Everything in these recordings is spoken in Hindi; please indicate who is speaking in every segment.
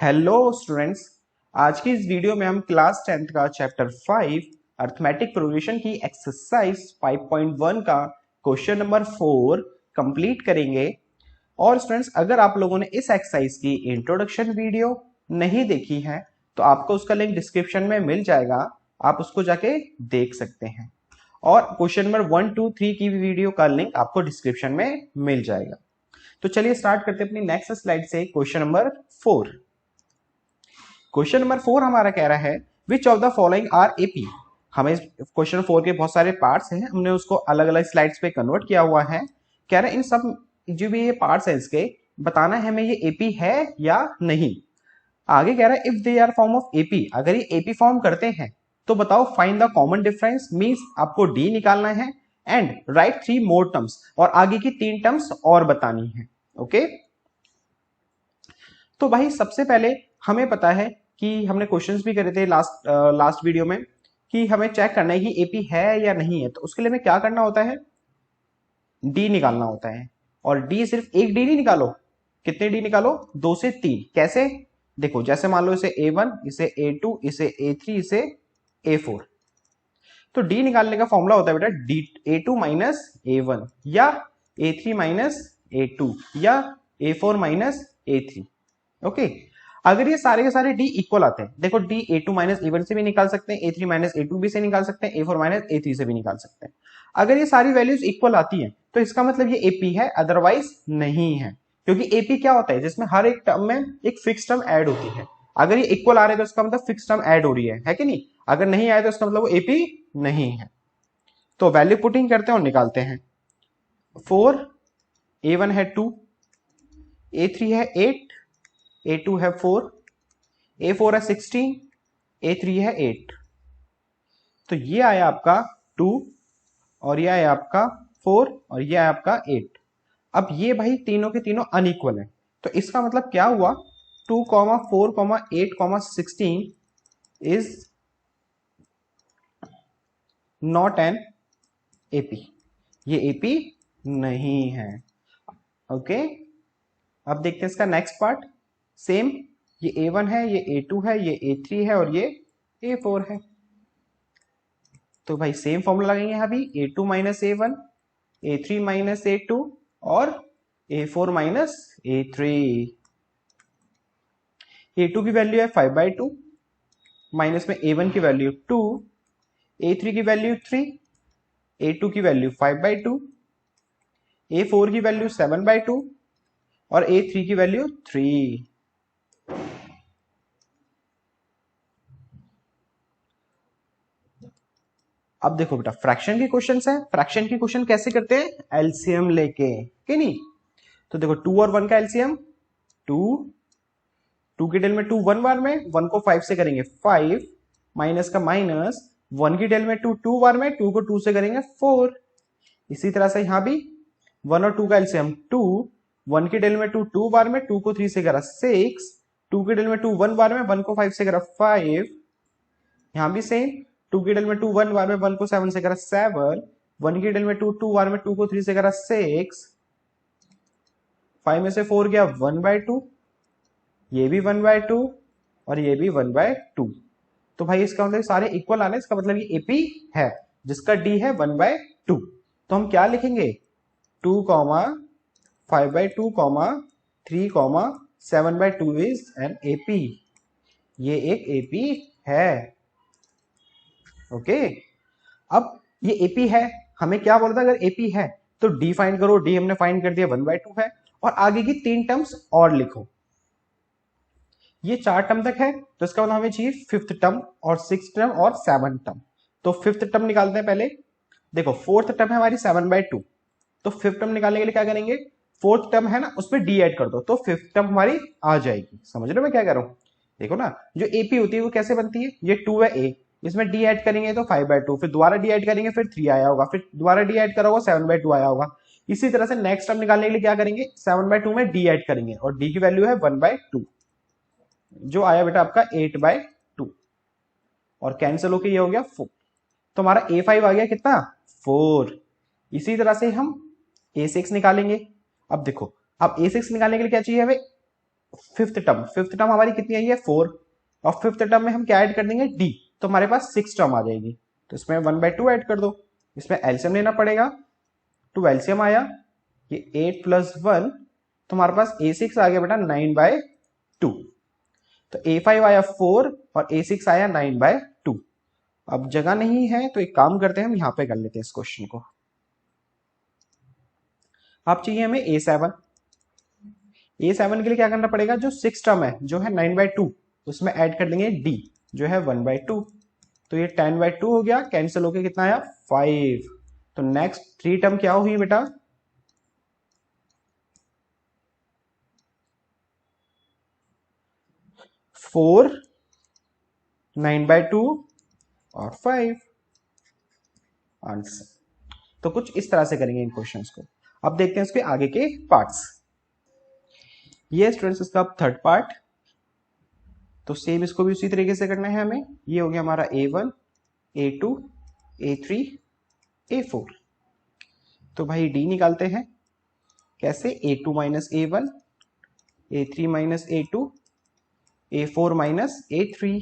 Speaker 1: Hello students. आज की इस वीडियो में हम क्लास 10th का चैप्टर 5 अर्थमेटिक प्रोग्रेशन की एक्सरसाइज 5.1 का क्वेश्चन नंबर 4 कंप्लीट करेंगे। और स्टूडेंट्स, अगर आप लोगों ने इस एक्सरसाइज की इंट्रोडक्शन वीडियो नहीं देखी है तो आपको उसका लिंक डिस्क्रिप्शन में मिल जाएगा, आप उसको जाके देख सकते हैं। और क्वेश्चन नंबर 1, 2, 3 की भी वीडियो का लिंक आपको डिस्क्रिप्शन में मिल जाएगा। तो चलिए स्टार्ट करते हैं अपनी नेक्स्ट स्लाइड से क्वेश्चन नंबर 4। क्वेश्चन नंबर 4 हमारा कह रहा है which of the following are AP. हमें क्वेश्चन 4 के बहुत सारे पार्ट्स हैं, हमने उसको अलग अलग स्लाइड्स पे कन्वर्ट किया हुआ है। कह रहे हैं इन सब जो भी ये पार्ट्स हैं इसके बताना है हमें ये एपी है या नहीं। आगे कह रहा है if they are form of AP, अगर ये एपी फॉर्म करते हैं तो बताओ find the common difference, means आपको डी निकालना है एंड राइट 3 मोर टर्म्स, और आगे की 3 टर्म्स और बतानी है। ओके, तो भाई सबसे पहले हमें पता है कि हमने क्वेश्चंस भी करे थे लास्ट वीडियो में कि हमें चेक करना है कि एपी है या नहीं है। तो उसके लिए हमें क्या करना होता है, डी निकालना होता है। और डी सिर्फ एक डी नहीं निकालो, कितने डी निकालो, 2 से 3। कैसे, देखो जैसे मान लो इसे A1, इसे A2, इसे A3, इसे A4। तो डी निकालने का फॉर्मूला होता है बेटा डी A2 माइनस A1 या A3 माइनस A2 या A4 माइनस A3। ओके, अगर ये सारे के सारे डी इक्वल आते हैं, देखो डी A2 माइनस A1 से भी निकाल सकते हैं, A3 माइनस A2 भी से निकाल सकते हैं, A4 माइनस A3 से भी निकाल सकते हैं। अगर ये सारी वैल्यूज इक्वल आती हैं तो इसका मतलब ये एपी है, अदरवाइज नहीं है। क्योंकि एपी क्या होता है, जिसमें हर एक टर्म में एक फिक्स टर्म ऐड होती है। अगर ये इक्वल आ रहे हैं तो इसका मतलब फिक्स टर्म ऐड हो रही है कि नहीं। अगर नहीं आए तो इसका मतलब वो एपी नहीं है। तो वैल्यू पुटिंग करते हैं और निकालते हैं। 4, A1 है 2, A3 है 8, A2 है 4, A4 है 16, A3 है 8। तो ये आया आपका 2 और ये आया आपका 4 और ये आया आपका 8। अब ये भाई तीनों के तीनों अनइक्वल है, तो इसका मतलब क्या हुआ, 2, 4, 8, 16 इज नॉट एन एपी, ये एपी नहीं है। ओके, अब देखते हैं इसका नेक्स्ट पार्ट। सेम, ये A1 है, ये A2 है, ये A3 है और ये A4 है। तो भाई सेम फॉर्मूला लगेंगे यहाँ भी, A2 minus A1, A3 minus A2 और A4 माइनस A3। A2 की वैल्यू है 5/2, माइनस में A1 की वैल्यू 2, A3 की वैल्यू 3, A2 की वैल्यू 5/2, A4 की वैल्यू 7/2 और A3 की वैल्यू 3। अब देखो बेटा, फ्रैक्शन के क्वेश्चंस है, फ्रैक्शन के क्वेश्चन कैसे करते हैं, एलसीएम लेके, कि नहीं। तो देखो 2 और 1 का एलसीएम 2, 2 की डेल में 2 1 बार में, 1 को 5 से करेंगे 5, माइनस का माइनस, 1 की डेल में 2 2 बार में, 2 को 2 से करेंगे 4। इसी तरह से यहां भी 1 और 2 का एलसीएम 2, 1 की डेल में 2 2 बार में, 2 को 3 से करा 6, 2 की डेल में 2 1 बार में, 1 को 5 से करा 5। यहां भी सेम, 2 की डेल में 2 1 बार में, 1 को 7 से करा 7, 1 की डेल में 2 2 बार में, 2 को 3 से करा 6, 5 में से 4 गया 1/2, ये भी 1/2 और ये भी 1/2। तो भाई इसका मतलब सारे इक्वल आने, इसका मतलब ये एपी है जिसका डी है 1/2। तो हम क्या लिखेंगे, 2, 5/2, 3, 7/2 इज एन एपी, ये एक एपी है। ओके, अब ये एपी है, हमें क्या बोलता है, अगर एपी है तो डी फाइंड करो, डी हमने फाइंड कर दिया 1/2 है, और आगे की 3 टर्म्स और लिखो। ये 4 टर्म तक है तो इसका मतलब हमें चाहिए 5th टर्म और 6th टर्म और 7th टर्म। तो 5th टर्म निकालते हैं पहले। देखो 4th टर्म है हमारी 7/2, तो 5th टर्म निकालने के लिए क्या करेंगे, 4th टर्म है ना उसमें डी ऐड कर दो तो 5th टर्म हमारी आ जाएगी। समझ रहे हो मैं क्या कर रहा हूं, देखो ना जो एपी होती है वो कैसे बनती है, ये 2 है ए, इसमें डी ऐड करेंगे तो 5/2, फिर दोबारा डी ऐड करेंगे फिर 3 आया होगा, फिर दोबारा डी ऐड करा होगा 7/2 आया होगा। इसी तरह से नेक्स्ट टर्म निकालने के लिए क्या करेंगे, 7/2 में डी ऐड करेंगे और डी की वैल्यू है 1/2, जो आया बेटा आपका 8/2, और कैंसिल होके ये हो गया 4। तो हमारा A5 आ गया कितना, 4। इसी तरह से हम A6 निकालेंगे। अब देखो, अब A6 निकालने के लिए क्या चाहिए हमें, फिफ्थ टर्म हमारी कितनी आई है 4, और फिफ्थ टर्म में हम क्या ऐड कर देंगे डी, तो हमारे पास 6 टर्म आ जाएगी। तो इसमें 1/2 ऐड कर दो, इसमें एलसीएम लेना पड़ेगा, 2 एलसीएम आया, ये 8 + 1, तो हमारे पास A6 आ गया बेटा 9/2। तो A5 आया 4 और A6 आया 9/2। अब जगह नहीं है तो एक काम करते हैं, हम यहां पे कर लेते हैं इस क्वेश्चन को। अब चाहिए हमें A7। A7 के लिए क्या करना पड़ेगा, जो 6 टर्म है जो है 9/2, उसमें ऐड कर देंगे D जो है 1/2, तो ये 10/2 हो गया, कैंसिल होके कितना आया 5। तो नेक्स्ट 3 टर्म क्या हुई बेटा, 4, 9/2 और 5 आंसर। तो कुछ इस तरह से करेंगे इन क्वेश्चंस को। अब देखते हैं इसके आगे के पार्ट्स। ये स्टूडेंट्स इसका थर्ड पार्ट, तो सेम इसको भी उसी तरीके से करना है हमें। ये हो गया हमारा A1, A2, A3, A4। तो भाई D निकालते हैं, कैसे, A2 - A1, A3 - A2, A4 - A3।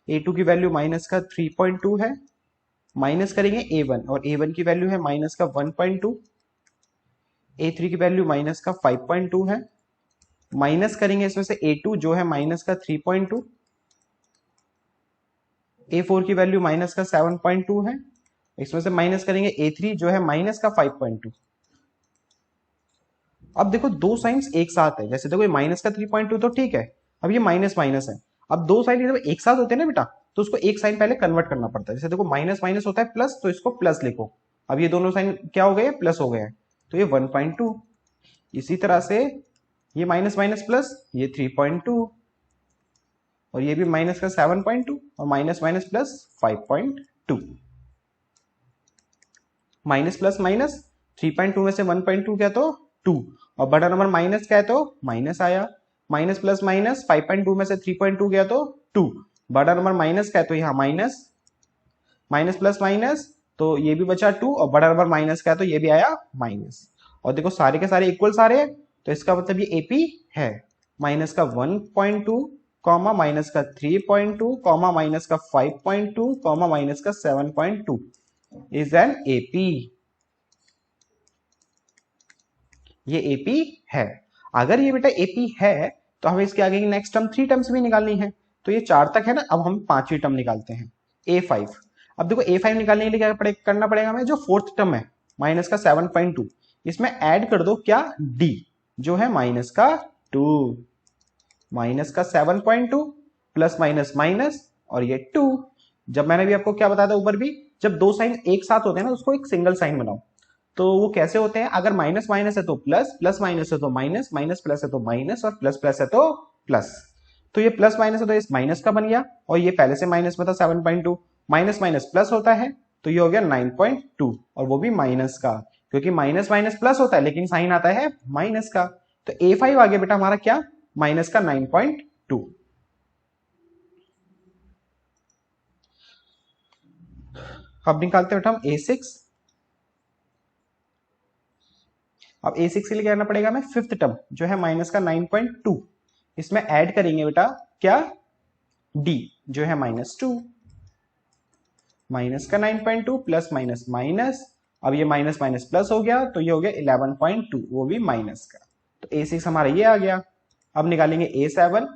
Speaker 1: A2 की वैल्यू माइनस का 3.2 है, माइनस करेंगे A1, और A1 की वैल्यू है माइनस का 1.2, A3 की वैल्यू माइनस का 5.2 है, माइनस करेंगे इसमें से A2 जो है माइनस का 3.2, A4 की वैल्यू माइनस का 7.2 है, इसमें से माइनस करेंगे A3 जो है माइनस का 5.2। अब देखो दो साइंस एक साथ है, जैसे देखो ये माइनस का 3.2 तो ठीक है, अब ये माइनस माइनस है। अब दो साइन जब एक साथ होते हैं ना बेटा, तो उसको एक साइन पहले कन्वर्ट करना पड़ता है। जैसे देखो माइनस माइनस होता है प्लस, तो इसको प्लस लिखो। अब ये दोनों साइन क्या हो गए, प्लस हो गए हैं, तो ये 1.2। इसी तरह से ये माइनस माइनस प्लस, ये 3.2, और ये भी माइनस का 7.2, और minus minus plus 5.2। Minus plus minus, 3.2 में से 1.2 क्या तो 2, और बड़ा नंबर माइनस क्या है तो माइनस आया। माइनस प्लस माइनस, 5.2 में से 3.2 गया तो 2, बड़ा नंबर माइनस क्या है तो यहाँ माइनस, माइनस प्लस माइनस, तो ये भी बचा 2, और बड़ा नंबर माइनस क्या है तो ये भी आया माइनस। और देखो सारे के सारे इक्वल सारे हैं, तो इसका मतलब ये एपी है। माइनस का 1.2 कॉमा माइनस का 3.2 कॉमा माइनस का 5.2 कॉमा माइनस का 7.2 इज एन एपी। ये एपी है। अगर ये बेटा एपी है तो हमें इसके आगे की नेक्स्ट टर्म 3 टर्म्स भी निकालनी है। तो ये 4 तक है ना, अब हम 5वीं टर्म निकालते हैं A5। अब देखो A5 निकालने के लिए क्या करना पड़ेगा हमें, जो 4th टर्म है माइनस का 7.2, इसमें ऐड कर दो क्या D जो है माइनस का 2, माइनस का 7.2 प्लस माइनस माइनस, और ये 2। जब मैंने भी आपको क्या बताया था ऊपर भी, जब दो साइन एक साथ होते हैं ना उसको एक सिंगल साइन बनाओ। तो वो कैसे होते हैं, अगर माइनस माइनस है तो प्लस, प्लस माइनस है तो माइनस, माइनस प्लस है तो माइनस, और प्लस प्लस है तो प्लस। तो ये प्लस माइनस है तो इस माइनस का बन गया, और ये पहले से माइनस में था 7.2, माइनस माइनस प्लस होता है तो ये हो गया 9.2, और वो भी माइनस का, क्योंकि माइनस माइनस प्लस होता है लेकिन साइन आता है माइनस का। तो A5 आ गया बेटा हमारा क्या, माइनस का 9.2। अब निकालते हैं बेटा हम A6। अब A6 के लिए क्या करना पड़ेगा हमें, 5th टर्म जो है माइनस का 9.2, इसमें ऐड करेंगे बेटा क्या D जो है -2, माइनस का 9.2 प्लस माइनस माइनस, अब ये माइनस माइनस प्लस हो गया तो ये हो गया 11.2, वो भी माइनस का। तो A6 हमारा ये आ गया। अब निकालेंगे A7।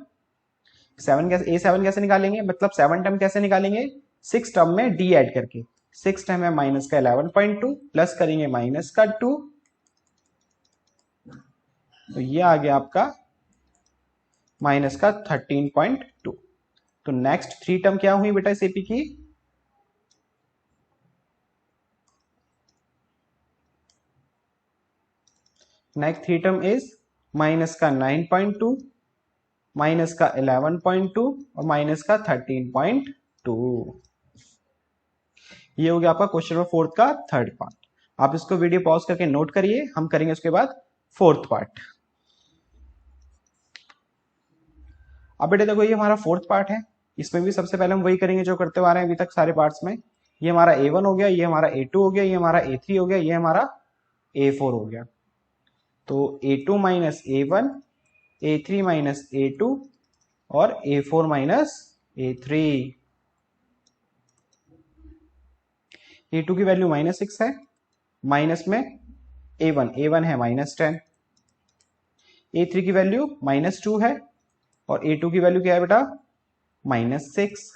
Speaker 1: A7 कैसे निकालेंगे, मतलब 7 टर्म कैसे निकालेंगे, 6 टर्म में D ऐड करके। 6 टर्म है माइनस का 11.2 प्लस करेंगे माइनस का 2, तो ये आ गया आपका माइनस का 13.2। तो नेक्स्ट 3 टर्म क्या हुई बेटा इस एपी की, नेक्स्ट 3 टर्म इज माइनस का 9.2, माइनस का 11.2 और माइनस का 13.2। ये हो गया आपका क्वेश्चन नंबर 4 का थर्ड पार्ट। आप इसको वीडियो पॉज करके नोट करिए, हम करेंगे उसके बाद 4th पार्ट। अब बेटे देखो ये हमारा 4th पार्ट है, इसमें भी सबसे पहले हम वही करेंगे जो करते आ रहे हैं अभी तक सारे पार्ट्स में। ये हमारा A1 हो गया, ये हमारा A2 हो गया, ये हमारा A3 हो गया, ये हमारा A4 हो गया। तो A2 - A1 A3 minus A2 और A4 माइनस A3। A2 की वैल्यू -6 है, माइनस में A1 है -10, A3 की वैल्यू -2 है और A2 की वैल्यू क्या है बेटा -6,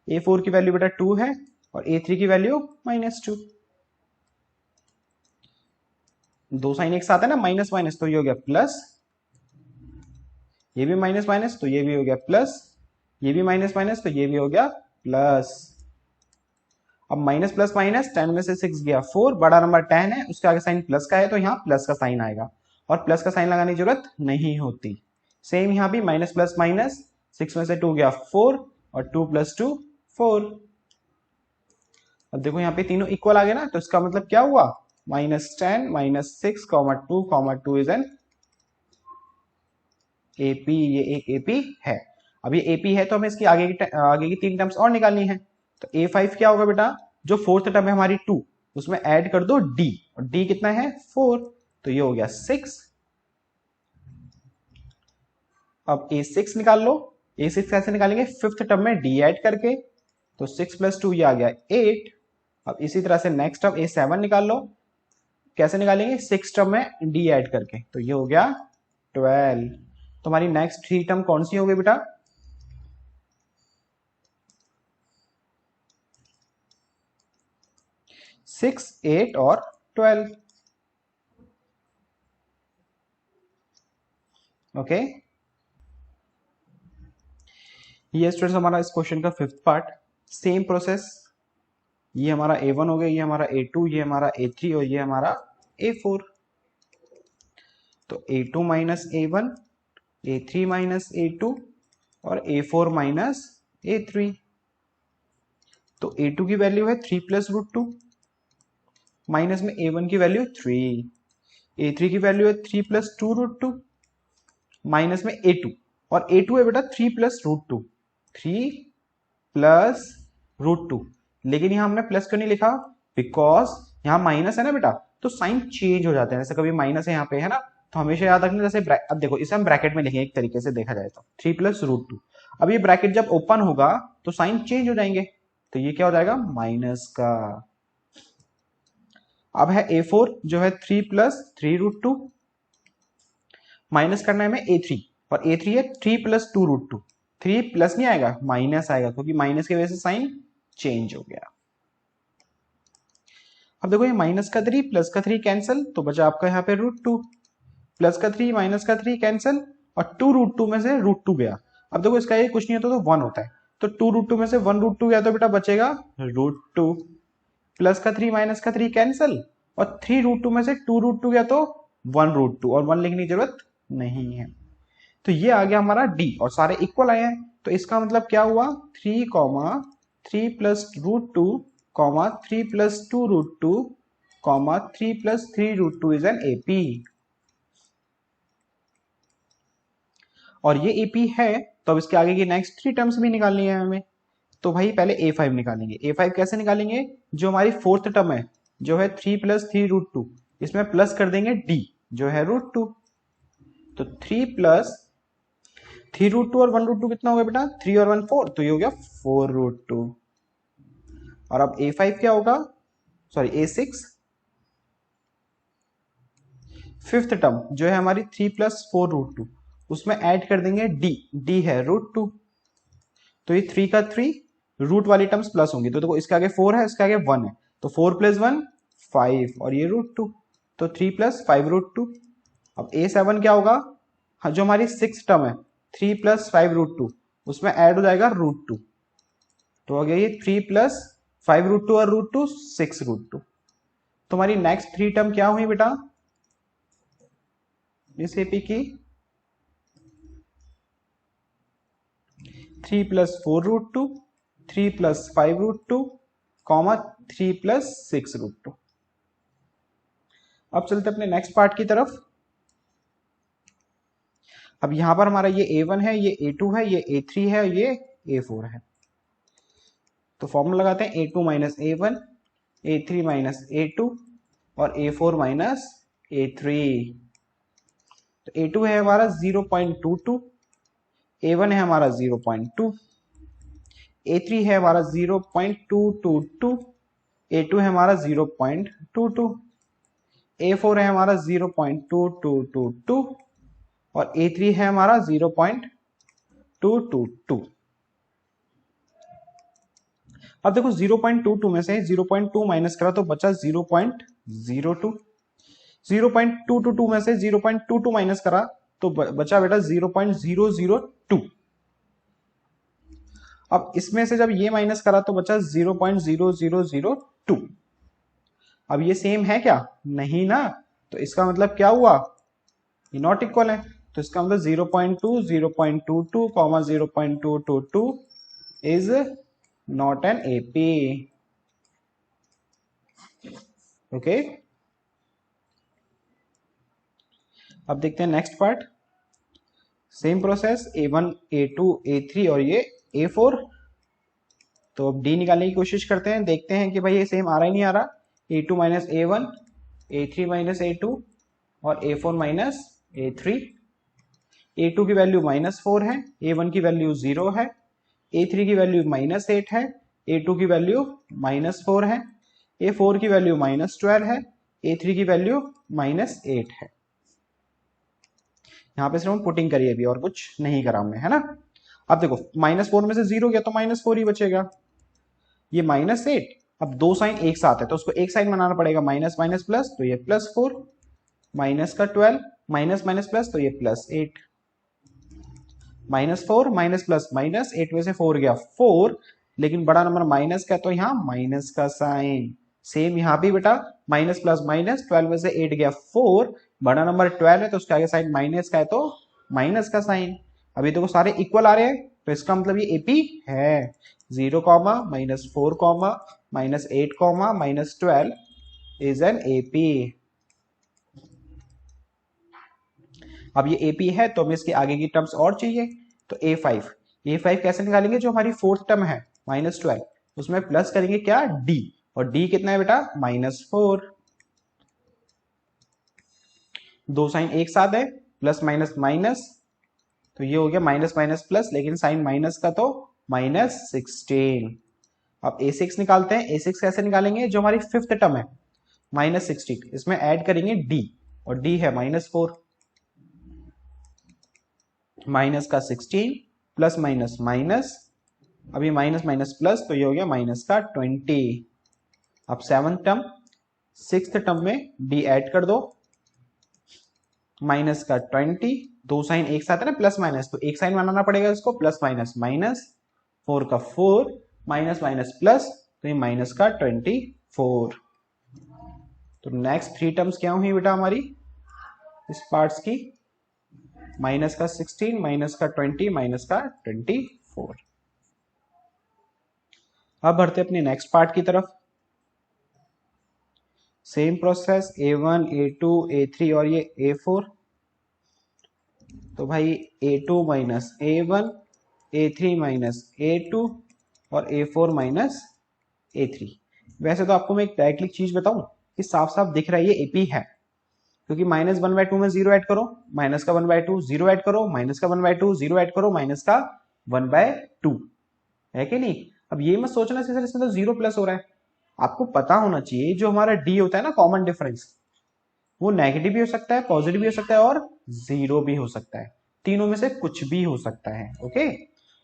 Speaker 1: A4 की वैल्यू बेटा 2 है और A3 की वैल्यू -2। दो साइन एक साथ है ना, माइनस माइनस, तो ये हो गया प्लस, ये भी माइनस माइनस तो ये भी हो गया प्लस, ये भी माइनस माइनस तो ये भी हो गया प्लस। अब माइनस प्लस माइनस, 10 में से 6 गया 4, बड़ा नंबर 10 है, उसके आगे साइन प्लस का है तो यहाँ प्लस का साइन आएगा और प्लस का साइन लगाने की जरूरत नहीं होती। सेम यहाँ भी माइनस प्लस माइनस, 6 में से 2 गया 4 और 2 + 2 4। अब देखो यहाँ पे तीनों इक्वल आ गए ना, तो इसका मतलब क्या हुआ, -10 -6 2 2 इज एन AP, ये एक AP है। अब ये AP है तो हमें इसकी आगे की 3 टर्म्स और निकालनी है। तो A5 क्या होगा बेटा, जो फोर्थ टर्म है हमारी 2, उसमें ऐड कर दो D, और D कितना है 4, तो ये हो गया 6। अब A6 निकाल लो, A6 कैसे निकालेंगे, फिफ्थ टर्म में D ऐड करके, तो 6 + 2 ये आ गया 8। अब इसी तरह से नेक्स्ट टर्म A7 निकाल लो, कैसे निकालेंगे, 6 टर्म में D ऐड करके, तो ये हो गया 12। तो हमारी नेक्स्ट 3 टर्म कौन सी हो गई बेटा, 6 8 और 12। ओके, ये स्टूडेंट्स हमारा इस क्वेश्चन का फिफ्थ पार्ट। सेम प्रोसेस, ये हमारा A1 हो गया, ये हमारा A2, ये हमारा A3 और ये हमारा A4। तो A2 minus A1, A3 minus A2 और A4 माइनस A3। तो A2 की वैल्यू है 3 + √2, माइनस में A1 की वैल्यू 3, A3 की वैल्यू है 3 + 2 √2, माइनस में A2, और A2 है बेटा 3 + √2, 3 + √2। लेकिन यहां हमने प्लस क्यों नहीं लिखा, बिकॉज यहां माइनस है ना बेटा, तो साइन चेंज हो जाते हैं। जैसे कभी माइनस है यहाँ पे है ना, तो हमेशा याद रखना, जैसे अब देखो इसे हम ब्रैकेट में लिखेंगे, एक तरीके से देखा जाए तो 3 + √2। अब ये ब्रैकेट जब ओपन होगा तो साइन चेंज हो जाएंगे, तो ये क्या हो जाएगा माइनस का। अब है A4 जो है 3 + 3 √2, माइनस करना है हमें A3, और A3 है 3 + 2 √2। 3 प्लस नहीं आएगा, माइनस आएगा, क्योंकि माइनस की वजह से साइन चेंज हो गया। अब देखो ये माइनस का 3 प्लस का 3 कैंसिल, तो बचा आपका यहाँ पे √2, प्लस का 3 माइनस का 3 कैंसिल, और 2 √2 में से √2 गया। अब देखो इसका ये कुछ नहीं होता तो 1 होता है, तो 2 √2 में से 1 √2 गया तो बेटा बचेगा √2, प्लस का 3 माइनस का 3 कैंसिल, और 3 √2 में से 2 √2 गया तो 1 √2, और 1 लिखने की जरूरत नहीं है। तो ये आ गया हमारा D, और सारे इक्वल आए हैं, तो इसका मतलब क्या हुआ, 3 3 + √2 3 + 2 √2 3 + 3 √2 इज एन AP। और ये AP है, तो अब इसके आगे की नेक्स्ट 3 टर्म्स भी निकालनी है हमें। तो भाई पहले A5 निकालेंगे। A5 कैसे निकालेंगे, जो हमारी फोर्थ टर्म है जो है 3 + 3 √2, इसमें प्लस कर देंगे D जो है √2, तो 3 + 3 √2 और 1 √2 कितना हो गया बेटा, 3 और 1 4, तो ये हो गया 4 √2। और अब A5 क्या होगा, सॉरी A6 फिफ्थ टर्म जो है हमारी 3 + 4 √2, उसमें ऐड कर देंगे D है √2, तो ये 3 का 3, रूट वाली टर्म्स प्लस होंगी, तो देखो इसके आगे 4 है, इसके आगे 1 है, तो 4 + 1 5, और ये √2, तो 3 + 5 √2। अब A7 क्या होगा, हाँ, जो हमारी 6 टर्म है 3 + 5 √2, उसमें ऐड हो जाएगा √2, तो हो गया ये 3 + 5 √2 और √2 6 √2। तो हमारी नेक्स्ट 3 टर्म क्या हुई बेटा इस AP की, 3 + 4 √2, 3 + 5 √2, 3 + 6 √2। अब चलते अपने नेक्स्ट पार्ट की तरफ। अब यहां पर हमारा ये A1 है, ये A2 है, ये A3 है, ये A4 है। तो फॉर्मूला लगाते हैं, A2 - A1, A3 - A2 और A4 - A3। तो A2 है हमारा 0.22, A1 है हमारा 0.2, A3 है हमारा 0.222, A2 है हमारा 0.22, A4 है हमारा 0.2222 और A3 है हमारा 0.222। अब देखो 0.22 में से 0.2 माइनस करा तो बचा 0.02, 0.222 में से 0.22 माइनस करा तो बचा बेटा 0.002। अब इसमें से जब ये माइनस करा तो बचा 0.0002। अब ये सेम है क्या? नहीं ना, तो इसका मतलब क्या हुआ? ये नॉट इक्वल है, तो इसका मतलब 0.2 0.22 0.222 is not an AP. Okay, अब देखते हैं next part. Same process A1 A2 A3 और ये A4। तो अब D निकालने की कोशिश करते हैं, देखते हैं कि भाई ये सेम आ रहा ही नहीं आ रहा। A2 minus A1, A3 minus A2 और A4 माइनस A3। A2 की वैल्यू -4 है, A1 की वैल्यू 0 है, A3 की वैल्यू -8 है, A2 की वैल्यू -4 है, A4 की वैल्यू -12 है, A3 की वैल्यू -8 है। यहाँ पे सिर्फ हम पुटिंग करिए अभी, और कुछ नहीं करा हमने, है ना। अब देखो -4 में से 0 गया तो -4 ही बचेगा। ये -8, अब दो साइन एक साथ है तो उसको एक साइन बनाना पड़ेगा, माइनस माइनस प्लस तो ये +4, माइनस का 12, माइनस माइनस प्लस तो ये +8, -4 माइनस प्लस माइनस, 8 में से 4 गया 4, लेकिन बड़ा नंबर माइनस का तो यहाँ माइनस का साइन। सेम यहाँ भी बेटा माइनस प्लस माइनस, 12 में से 8 गया 4, बड़ा नंबर 12 है तो उसके आगे साइन माइनस का है तो माइनस का साइन। अभी देखो सारे इक्वल आ रहे हैं तो इसका मतलब ये एपी है। 0, -4, -8, -12 इज एन एपी। अब ये एपी है तो हमें इसके आगे की टर्म्स और चाहिए, तो A5 कैसे निकालेंगे? जो हमारी फोर्थ टर्म है -12, उसमें प्लस करेंगे क्या? D, और D कितना है बेटा? -4। दो साइन एक साथ है, प्लस माइनस माइनस, तो ये हो गया माइनस माइनस प्लस, लेकिन साइन माइनस का तो -16। अब A6 निकालते हैं। A6 कैसे निकालेंगे? जो हमारी फिफ्थ टर्म है -16, इसमें ऐड करेंगे D, और D है -4, माइनस का 16 प्लस माइनस माइनस, अभी माइनस माइनस प्लस तो ये हो गया माइनस का 20। अब सेवंथ टर्म, सिक्स्थ टर्म में D ऐड कर दो, माइनस का 20, दो साइन एक साथ है ना प्लस माइनस, तो एक साइन बनाना पड़ेगा इसको, प्लस माइनस माइनस, 4 का 4, माइनस माइनस प्लस तो ये माइनस का 24। तो नेक्स्ट थ्री टर्म्स क्या हुई बेटा हमारी इस पार्ट्स की? माइनस का 16, माइनस का 20, माइनस का 24। अब बढ़ते अपने नेक्स्ट पार्ट की तरफ। Same process A1 A2 A3 और ये A4। तो भाई A2 minus A1, A3 minus A2 और A4 माइनस A3। वैसे तो आपको मैं एक डायरेक्टली चीज बताऊं कि साफ साफ दिख रहा है ये AP है, क्योंकि -1/2 में 0 ऐड करो, माइनस का 1/2 0 ऐड करो, माइनस का 1/2 0 ऐड करो, माइनस का 1/2 है कि नहीं। अब ये मत सोचना इसमें तो 0 प्लस हो रहा है, आपको पता होना चाहिए जो हमारा D होता है ना कॉमन डिफरेंस, वो नेगेटिव भी हो सकता है, पॉजिटिव भी हो सकता है और 0 भी हो सकता है, तीनों में से कुछ भी हो सकता है। ओके,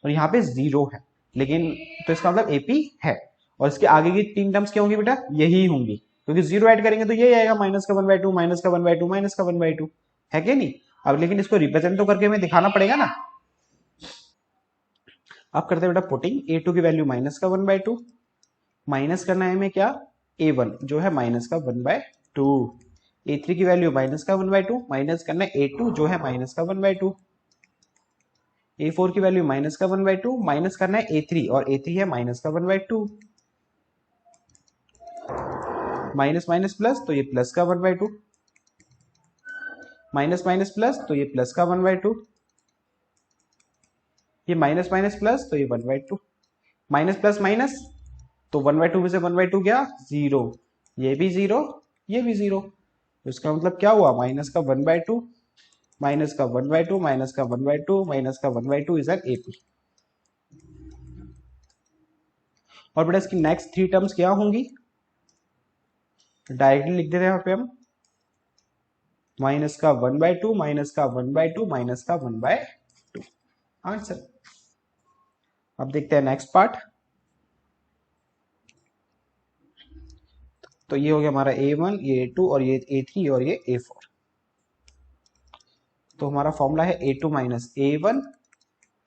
Speaker 1: और यहाँ पे 0 है, लेकिन तो इसका मतलब AP है। और इसके आगे की तीन टर्म्स क्या होंगी बेटा? यही होंगी, क्योंकि 0 ऐड करेंगे तो यही आएगा, माइनस का 1/2, माइनस का 1/2, माइनस का 1/2, है कि नहीं। अब लेकिन इसको रिप्रेजेंट तो करके हमें दिखाना पड़ेगा ना। अब करते हैं बेटा पुटिंग। A2 की वैल्यू माइनस का 1/2, माइनस करना है हमें क्या? A1 जो है माइनस का 1/2, A3 की वैल्यू माइनस का 1/2, माइनस करना है A2 जो है माइनस का 1/2, A4 की वैल्यू माइनस का 1/2, माइनस करना है A3 और A3 है माइनस का 1/2, माइनस माइनस प्लस तो ये प्लस का 1/2, माइनस माइनस प्लस तो ये प्लस का 1/2, ये माइनस माइनस प्लस तो ये 1/2, माइनस प्लस माइनस तो 1/2 में से 1/2 गया 0, ये भी 0, ये भी 0, तो इसका मतलब क्या हुआ? माइनस का 1/2 माइनस का 1/2 माइनस का 1/2 माइनस का 1/2 इज एन एपी। और बेटा इसकी नेक्स्ट 3 टर्म्स क्या होंगी, डायरेक्टली लिख दे रहे हैं यहाँ पे हम, माइनस का 1/2 माइनस का 1/2 माइनस का 1/2 आंसर। अब देखते हैं नेक्स्ट पार्ट। तो ये हो गया हमारा A1, ये A2 और ये A3 और ये A4। तो हमारा फॉर्मूला है A2 minus A1,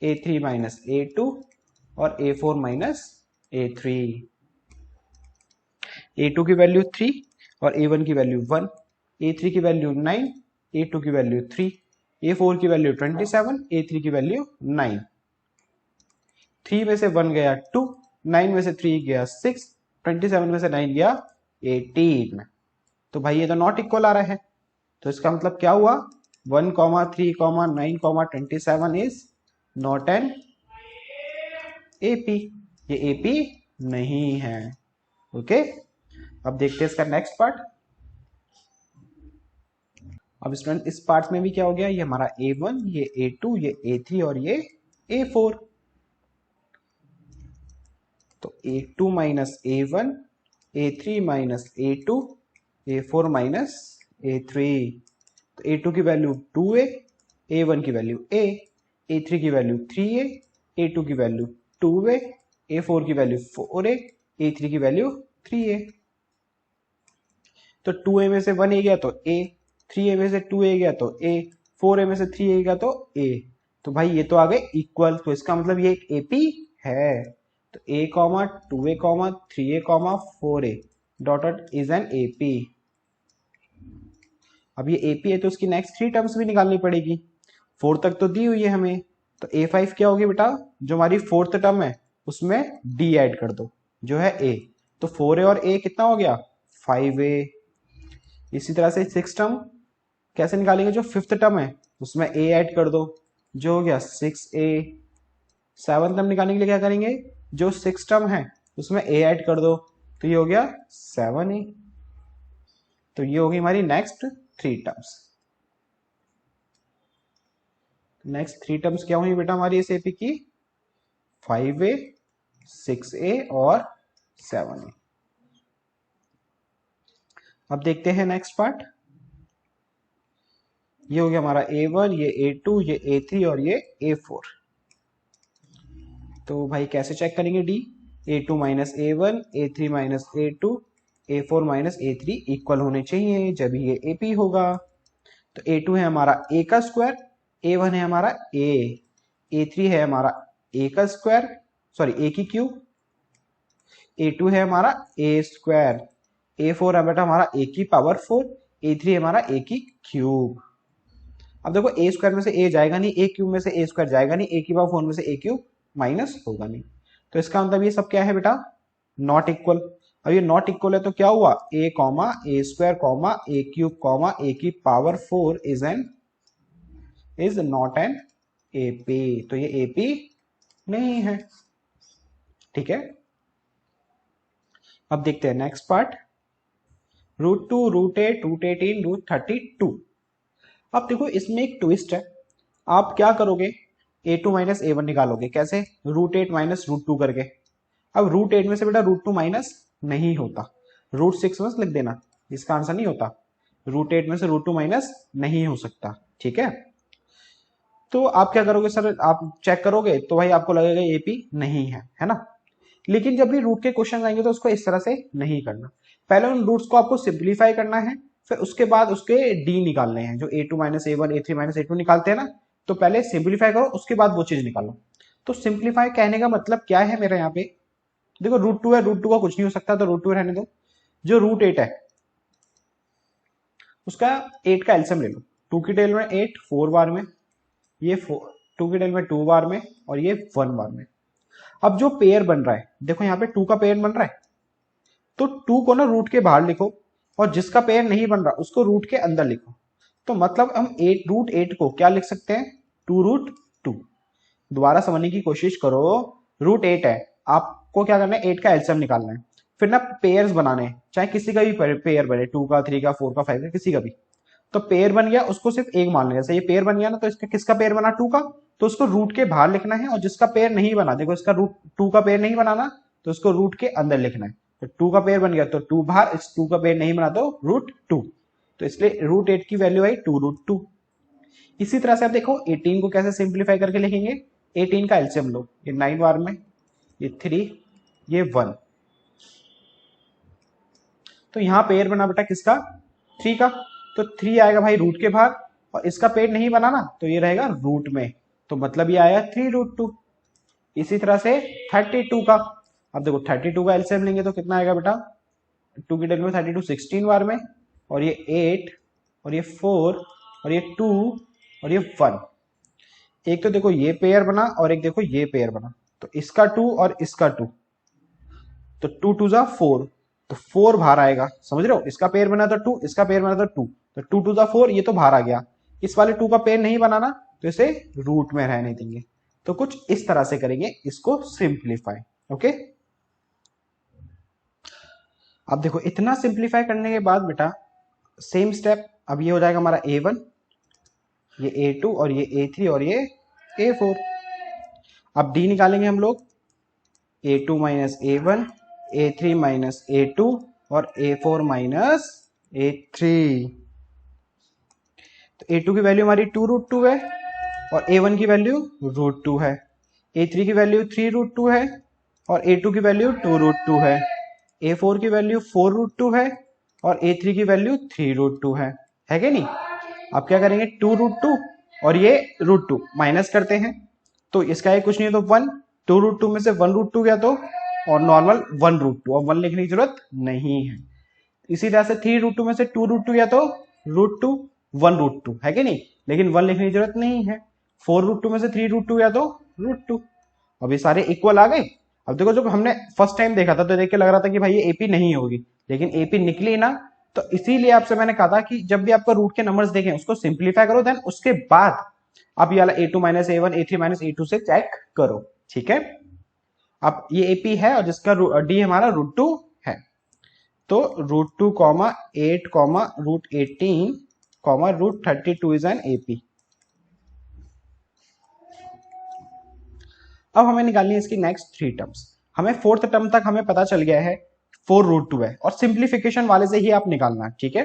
Speaker 1: A3 minus A2 और A4 माइनस A3। A2 की वैल्यू 3 और A1 की वैल्यू 1, A3 की वैल्यू 9, A2 की वैल्यू 3, A4 की वैल्यू 27, A3 की वैल्यू 9। 3 में से 1 गया 2, 9 में से 3 गया 6, 27 में से 9 गया 18। तो भाई ये तो नॉट इक्वल आ रहा है, तो इसका मतलब क्या हुआ, 1, 3, 9, 27 इज नॉट एन एपी, ये एपी नहीं है। ओके, अब देखते हैं इसका नेक्स्ट पार्ट। अब स्टूडेंट इस पार्ट में भी क्या हो गया, ये हमारा A1, ये A2, ये A3 और ये A4। तो A2 minus A1, A3 minus A2, A4 minus A3। तो A2 की वैल्यू 2A, A1 की वैल्यू A, A3 की वैल्यू 3A, A2 की वैल्यू 2A, A4 की वैल्यू 4A, A3 की वैल्यू 3A। तो 2A में से 1A गया तो A, 3A में से 2A गया तो A, 4A में से 3A गया तो A। तो भाई ये तो आ गए इक्वल, तो इसका मतलब ये एक AP है। तो A, 2A, 3A, 4A dotted is an AP। अब ये AP है तो उसकी नेक्स्ट 3 टर्म्स भी निकालनी पड़ेगी। 4 तक तो दी हुई है हमें, तो A5 क्या होगी बेटा, जो हमारी 4th टर्म है उसमें D ऐड कर दो जो है A। तो 4A और A कितना हो गया, 5A। इसी तरह से 6th टर्म कैसे निकालेंगे, जो 5th टर्म है उसमें A ऐड कर दो जो हो गया 6A। 7th टर्म निकालने के लिए क्या करेंगे, जो 6th टर्म है उसमें A ऐड कर दो तो ये हो गया 7A। तो ये होगी हमारी नेक्स्ट 3 टर्म्स। नेक्स्ट 3 टर्म्स क्या हुई बेटा हमारी इस एपी की, 5A, 6A और 7A। अब देखते हैं नेक्स्ट पार्ट। ये हो गया हमारा A1, ये A2, ये A3 और ये A4। तो भाई कैसे चेक करेंगे D, A2 minus A1, A3 minus A2, A4 minus A3 equal होने चाहिए जब ये AP होगा। तो A2 है हमारा A का स्क्वायर, A1 है हमारा A, A3 है हमारा A का स्क्वायर, सॉरी A की क्यूब, A2 है हमारा A स्क्वायर, A4 है बेटा हमारा A की पावर 4, A3 है हमारा A की क्यूब। अब देखो A स्क्वायर में से A जाएगा नहीं, A क्यूब में से A स्क्वायर जाएगा नहीं, A की पावर 4 में से A क्यूब माइनस होगा नहीं। तो इसका मतलब ये सब क्या है बेटा, नॉट इक्वल। अब ये नॉट इक्वल है तो क्या हुआ, A comma A square comma A cube comma A की power 4 is not an AP। तो ये AP नहीं है, ठीक है। अब देखते हैं नेक्स्ट पार्ट, √2, √8, √18, √32। अब देखो इसमें एक ट्विस्ट है, आप क्या करोगे, A2 माइनस A1 निकालोगे कैसे, √8 माइनस √2 करके। अब √8 में से बेटा √2 माइनस नहीं होता, √6 बस लिख देना, इसका आंसर नहीं होता। √8 में से √2 माइनस नहीं हो सकता, ठीक है। तो आप क्या करोगे सर, आप चेक करोगे तो भाई आपको लगेगा AP नहीं है ना। लेकिन जब भी रूट के क्वेश्चन आएंगे तो उसको इस तरह से नहीं करना, पहले उन रूट्स को आपको सिंप्लीफाई करना है, फिर उसके बाद उसके D निकालने हैं, जो A2 minus A1, A3 minus A2 निकालते हैं ना, तो पहले सिंप्लीफाई करो उसके बाद वो चीज निकालो। तो सिंप्लीफाई कहने का मतलब क्या है मेरे यहाँ पे, देखो √2 है, √2 का कुछ नहीं हो सकता तो √2 रहने दो। जो √8 है उसका 8 का एलसीएम ले लो, 2 की टेल में 8 4 बार में, ये 2 की टेल में 2 बार में और ये 1 बार में। अब जो पेयर बन रहा है, देखो यहाँ पे 2 का पेयर बन रहा है, तो 2 को ना रूट के बाहर लिखो और जिसका पेयर नहीं बन रहा उसको रूट के अंदर लिखो। तो मतलब हम √8 को क्या लिख सकते हैं, 2√2। दोबारा समझने की कोशिश करो, √8 है, आपको क्या करना है, 8 का एलसीएम निकालना है, फिर ना पेयर्स बनाने हैं, चाहे किसी का भी पेयर बने, 2 का, 3 का, 4 का, 5 का, किसी का भी। तो पेयर बन गया, उसको सिर्फ एक मान लेना। जैसे ये पेयर बन गया ना, तो इसका किसका पेयर बना, 2 का, तो उसको रूट के बाहर लिखना है। और जिसका पेयर नहीं बना, देखो इसका रूट 2 का पेयर नहीं बनाना, तो उसको रूट के अंदर लिखना है। तो 2 का पेयर बन गया तो 2 बाहर, इस 2 का पेयर नहीं बना तो रूट 2, तो इसलिए रूट 8 की वैल्यू आई 2 रूट 2। इसी तरह से आप देखो 18 को कैसे सिंप्लीफाई करके लिखेंगे। 18 का एलसीएम लो, ये 9 बार में, ये 3, ये 1, तो यहां पेयर बना बेटा किसका, 3 का, तो 3 आएगा भाई रूट के बाहर, और इसका पेयर नहीं बना ना, तो ये रहेगा रूट में, तो मतलब ये आया 3 रूट 2। इसी तरह से 32 का, अब देखो 32 का एलसीएम लेंगे तो कितना आएगा बेटा, 2 की डेल में 32, 16 बार में, और ये 8, और ये 4, और ये 2, और ये 1। एक तो देखो ये पेयर बना, और एक देखो ये पेयर बना, तो इसका 2 और इसका 2, तो 2 2 जा 4, तो 4 बाहर आएगा, समझ रहे हो, इसका पेयर बना तो 2, इसका पेयर बना तो 2, तो 2 2 जा 4, ये तो बाहर आ गया। इस वाले 2 का पेयर नहीं बनाना, तो इसे रूट में रहने देंगे। तो कुछ इस तरह से करेंगे इसको सिंप्लीफाई। ओके, अब देखो इतना सिंप्लीफाई करने के बाद बेटा सेम स्टेप, अब ये हो जाएगा हमारा a1, ये a2, और ये a3, और ये a4। अब d निकालेंगे हम लोग, a2 minus a1, a3 minus a2, और a4 माइनस a3। तो a2 की वैल्यू हमारी 2 रूट 2 है, और a1 की वैल्यू रूट 2 है, a3 की वैल्यू 3 रूट 2 है, और a2 की वैल्यू 2 रूट 2 है, a4 की वैल्यू 4 रूट 2 है, और a3 की वैल्यू 3 रूट 2 है कि नहीं। अब क्या करेंगे, 2 रूट 2 और ये रूट 2 माइनस करते हैं, तो इसका ये कुछ नहीं है तो 1, 2 रूट 2 में से 1 रूट 2 गया तो, और नॉर्मल 1 रूट 2, अब 1 लिखने की जरूरत नहीं है। इसी तरह से 3 रूट 2 में से 2 रूट 2 गया तो रूट 2, 1 रूट 2 है कि नहीं, लेकिन 1 लिखने की जरूरत नहीं है। 4 रूट 2 में से 3 रूट 2 गया तो रूट 2। अब ये सारे इक्वल आ गए। अब देखो जब हमने फर्स्ट टाइम देखा था तो देख के लग रहा था कि भाई ये एपी नहीं होगी, लेकिन एपी निकली ना, तो इसीलिए आपसे मैंने कहा था कि जब भी आपको रूट के नंबर्स देखें उसको सिंप्लीफाई करो, देन उसके बाद आप ये वाला a2 minus a1, a3 minus a2 से चेक करो, ठीक है। अब ये एपी है और जिसका डी हमारा रूट 2 है, तो root 2 comma 8 comma root 18 comma root 32 is an AP. अब हमें निकालनी है इसकी नेक्स्ट 3 टर्म्स। हमें 4th टर्म तक हमें पता चल गया है 4 रूट 2 है, और सिंप्लीफिकेशन वाले से ही आप निकालना, ठीक है।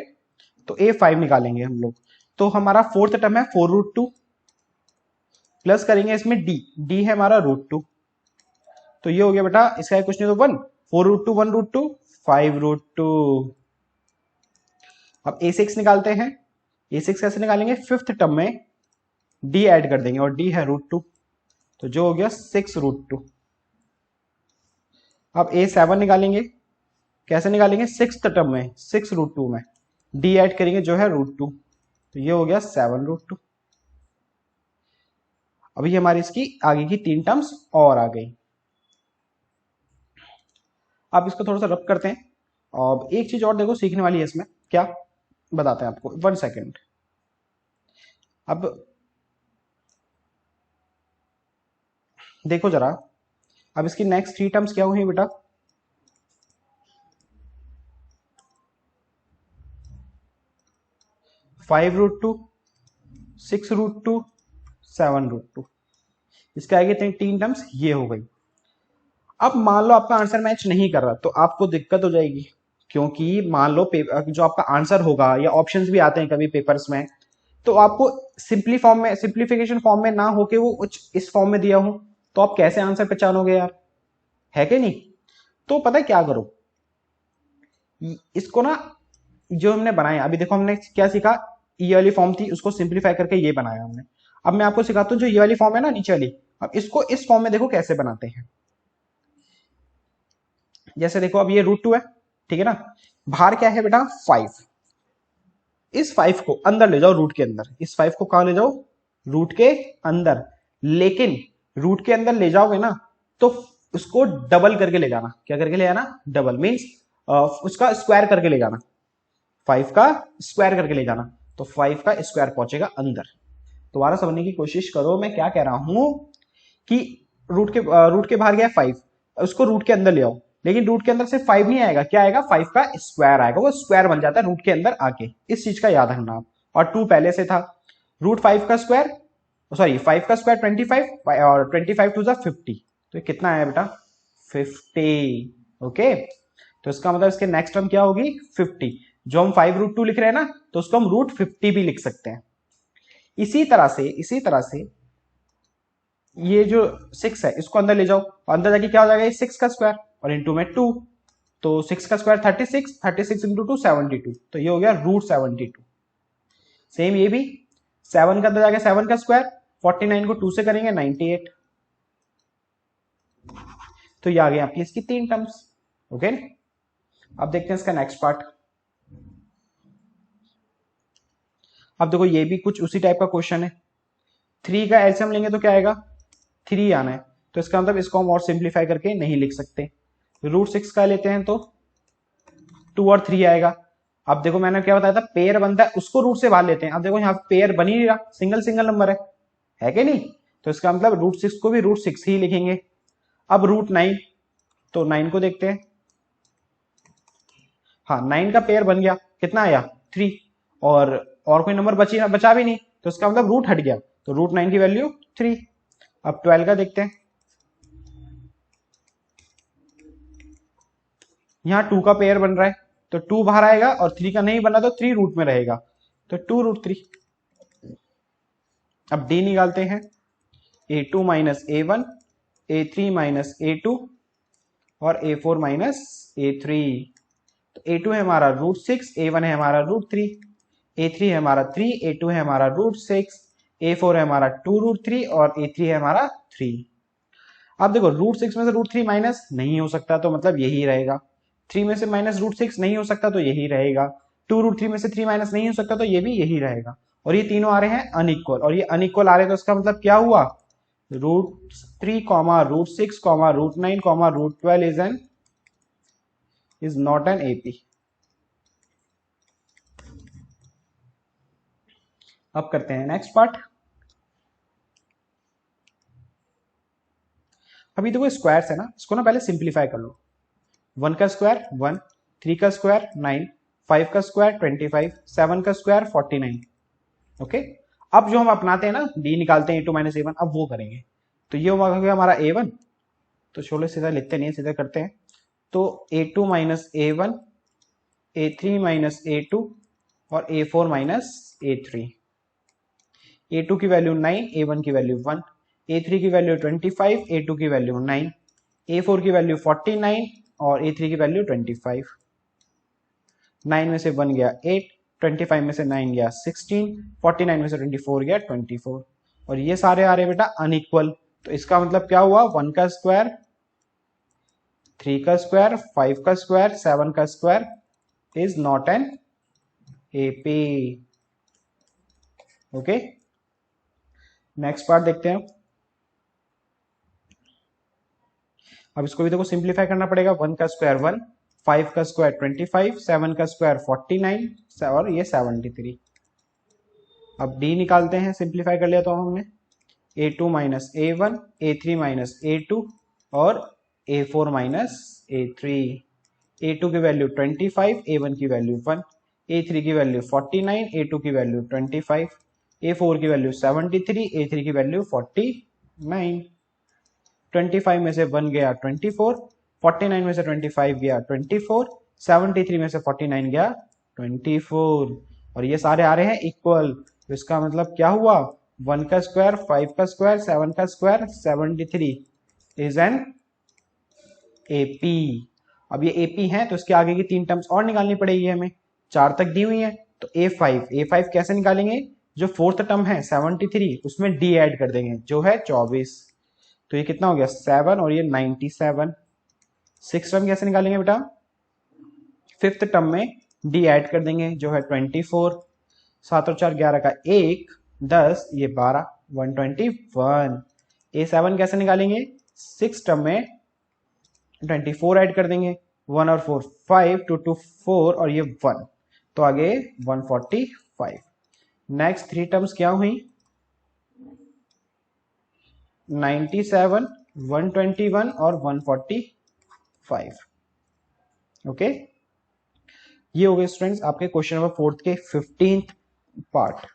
Speaker 1: तो a5 निकालेंगे हम लोग, तो हमारा 4th टर्म है 4 रूट 2, प्लस करेंगे इसमें डी है हमारा रूट 2, तो ये हो गया बेटा, इसका कुछ नहीं तो 1, 4 रूट 2, 1 रूट 2, 5 रूट 2। अब a6 निकालते हैं। a6 कैसे निकालेंगे, 5th टर्म में d ऐड कर देंगे, और d है रूट 2, तो जो हो गया 6 रूट 2। अब a7 निकालेंगे, कैसे निकालेंगे, 6th टर्म में 6 रूट 2 में d ऐड करेंगे जो है रूट 2, तो ये हो गया 7 रूट 2। अभी हमारी इसकी आगे की 3 टर्म्स और आ गई। अब इसको थोड़ा सा रब करते हैं, और एक चीज और देखो सीखने वाली है इसमें, क्या बताते हैं आपको, 1 सेकेंड। अब देखो जरा, अब इसकी नेक्स्ट 3 टर्म्स क्या हुई बेटा, फाइव रूट 2, 6 रूट 2, 7 रूट 2। इसके आगे 3 टर्म्स ये हो गई। अब मान लो आपका आंसर मैच नहीं कर रहा, तो आपको दिक्कत हो जाएगी, क्योंकि मान लो जो आपका आंसर होगा, या ऑप्शंस भी आते हैं कभी पेपर्स में, तो आपको सिंप्लीफिकेशन फॉर्म में ना होके वो कुछ इस फॉर्म में दिया हो, तो आप कैसे आंसर पहचानोगे यार, है कि नहीं। तो पता है क्या करो, इसको ना जो हमने बनाया, अभी देखो हमने क्या सीखा, ये वाली फॉर्म थी उसको सिंप्लीफाई करके ये बनाया हमने। अब मैं आपको सिखाता हूँ जो ये वाली फॉर्म है ना नीचे वाली, अब इसको इस फॉर्म में देखो कैसे बनाते हैं। जैसे देखो अब ये रूट 2 है, ठीक है ना, बाहर क्या है बेटा 5, इस 5 को अंदर ले जाओ रूट के अंदर, इस 5 को कहां ले जाओ, रूट के अंदर, लेकिन रूट के अंदर ले जाओगे ना तो उसको डबल करके ले जाना। क्या करके ले जाना, डबल मीन्स उसका स्क्वायर करके ले जाना, 5 का स्क्वायर करके ले जाना, तो 5 का स्क्वायर पहुंचेगा अंदर। दोबारा समझने की कोशिश करो, मैं क्या कह रहा हूं कि रूट के बाहर गया 5, उसको रूट के अंदर ले आओ, लेकिन रूट के अंदर से 5 नहीं आएगा, क्या आएगा, 5 का स्क्वायर आएगा, वो स्क्वायर बन जाता है रूट के अंदर आके। इस चीज का याद रखना आप, और 2 पहले से था। रूट 5 का स्क्वायर, सॉरी 5 का स्क्वायर 25 और 25 टू द 50, तो ये कितना आया बेटा 50। ओके, तो इसका मतलब इसके नेक्स्ट टर्म क्या होगी 50। जो हम 5√2 लिख रहे हैं ना, तो उसको हम √50 भी लिख सकते हैं। इसी तरह से ये जो 6 है इसको अंदर ले जाओ, अंदर जाके क्या हो जाएगा, 6 का स्क्वायर और इंटू में 2, तो 6 का स्क्वायर 36, 36 इंटू 2 72, तो ये हो गया √72। सेम ये भी 7 का अंदर जाके 7 का स्क्वायर, 49 को 2 से करेंगे 98, तो ये आ गई आपकी इसकी 3 टर्म्स। ओके, अब देखते हैं इसका नेक्स्ट पार्ट। अब देखो ये भी कुछ उसी टाइप का क्वेश्चन है। 3 का एलसीएम लेंगे तो क्या आएगा 3 आना है, तो इसका मतलब इसको हम और सिंप्लीफाई करके नहीं लिख सकते। √6 का लेते हैं तो 2 और 3 आएगा। अब देखो मैंने क्या बताया था, पेयर बनता है उसको रूट से बाहर लेते हैं। अब देखो यहाँ पेयर बन ही नहीं रहा, सिंगल सिंगल नंबर है कि नहीं, तो इसका मतलब √6 को भी √6 ही लिखेंगे। अब √9, तो 9 को देखते हैं। हाँ 9 का पेयर बन गया, कितना आया 3, और कोई नंबर बचा भी नहीं, तो इसका मतलब रूट हट गया, तो √9 की वैल्यू 3। अब 12 का देखते हैं, यहाँ 2 का पेयर बन रहा है, तो 2 बाहर आएगा और 3 का नहीं बना तो 3 रूट में रहेगा, तो 2√3। अब डी निकालते हैं, a2 minus a1, a3 minus a2 और a4 माइनस a3। तो a2 है हमारा √6, a1 है हमारा √3, a3 है हमारा 3, a2 है हमारा √6, a4 है हमारा 2√3 और a3 है हमारा 3। अब देखो √6 में से √3 माइनस नहीं हो सकता, तो मतलब यही रहेगा। 3 में से माइनस √6 नहीं हो सकता, तो यही रहेगा। 2√3 में से 3 माइनस नहीं हो सकता, तो ये भी यही रहेगा। और ये तीनों आ रहे हैं अनइक्वल, और ये अनइक्वल आ रहे हैं, तो इसका मतलब क्या हुआ, √3, √6, √9, √12 is not an AP। अब करते हैं नेक्स्ट पार्ट। अभी देखो स्क्वायर्स है ना, इसको ना पहले सिंप्लीफाई कर लो। 1 का स्क्वायर 1, 3 का स्क्वायर 9, 5 का स्क्वायर 25, 7 का स्क्वायर 49। ओके, अब जो हम अपनाते हैं ना, डी निकालते हैं a2 माइनस a1, अब वो करेंगे। तो ये हो गया हमारा a1, तो छोड़ो सीधा लिखते नहीं है, सीधा करते हैं। तो a2 minus a1, a3 minus a2 और a4 माइनस a3। a2 की वैल्यू 9, a1 की वैल्यू 1, a3 की वैल्यू 25, a2 की वैल्यू 9, a4 की वैल्यू 49 और a3 की वैल्यू 25। 9 में से 1 गया 8, 25 में से 9 गया 16, 49 में से 24 गया 24, और ये सारे आ रहे बेटा अनइक्वल। तो इसका मतलब क्या हुआ, 1 का स्क्वायर, 3 का स्क्वायर, 5 का स्क्वायर, 7 का square is not an AP. Okay, next part देखते हैं। अब इसको भी देखो सिंप्लीफाई करना पड़ेगा। 1 का स्क्वायर 1, 5 का स्क्वायर 25, 7 का स्क्वायर 49 और ये 73। अब डी निकालते हैं, सिंप्लीफाई कर लिया तो हमने a2 minus a1, a3 minus a2 और a4 माइनस a3। a2 की वैल्यू 25, a1 की वैल्यू 1, a3 की वैल्यू 49, a2 की वैल्यू 25, a4 की वैल्यू 73, a3 की वैल्यू 49। 25 में से 1 गया 24, 49 में से 25 गया 24, 73 में से 49 गया 24, और ये सारे आ रहे हैं इक्वल। तो इसका मतलब क्या हुआ, 1 का स्क्वायर, 5 का स्क्वायर, 7 का स्क्वायर, 73 इज एन एपी। अब ये एपी है, तो इसके आगे की 3 टर्म्स और निकालनी पड़ेगी हमें, 4 तक दी हुई है। तो A5 कैसे निकालेंगे, जो 4th टर्म है 73 उसमें डी ऐड कर देंगे जो है 24, तो ये कितना हो गया 7 और ये 97। 6th टर्म कैसे निकालेंगे बेटा, 5th टर्म में डी ऐड कर देंगे जो है 24, 7 और 4 11 का 1, 10 ये 12, 121। A7 कैसे निकालेंगे, 6th टर्म में 24 ऐड कर देंगे, 1 और 4 5, 2 2 4 और ये 1, तो आगे 145। नेक्स्ट 3 टर्म्स क्या हुई, 97, 121 और 145। ओके, ये हो गए स्टूडेंट्स आपके क्वेश्चन नंबर 4 के 15th पार्ट।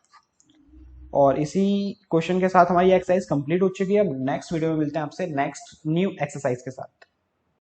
Speaker 1: और इसी क्वेश्चन के साथ हमारी एक्सरसाइज कंप्लीट हो चुकी है। अब नेक्स्ट वीडियो में मिलते हैं आपसे नेक्स्ट न्यू एक्सरसाइज के साथ।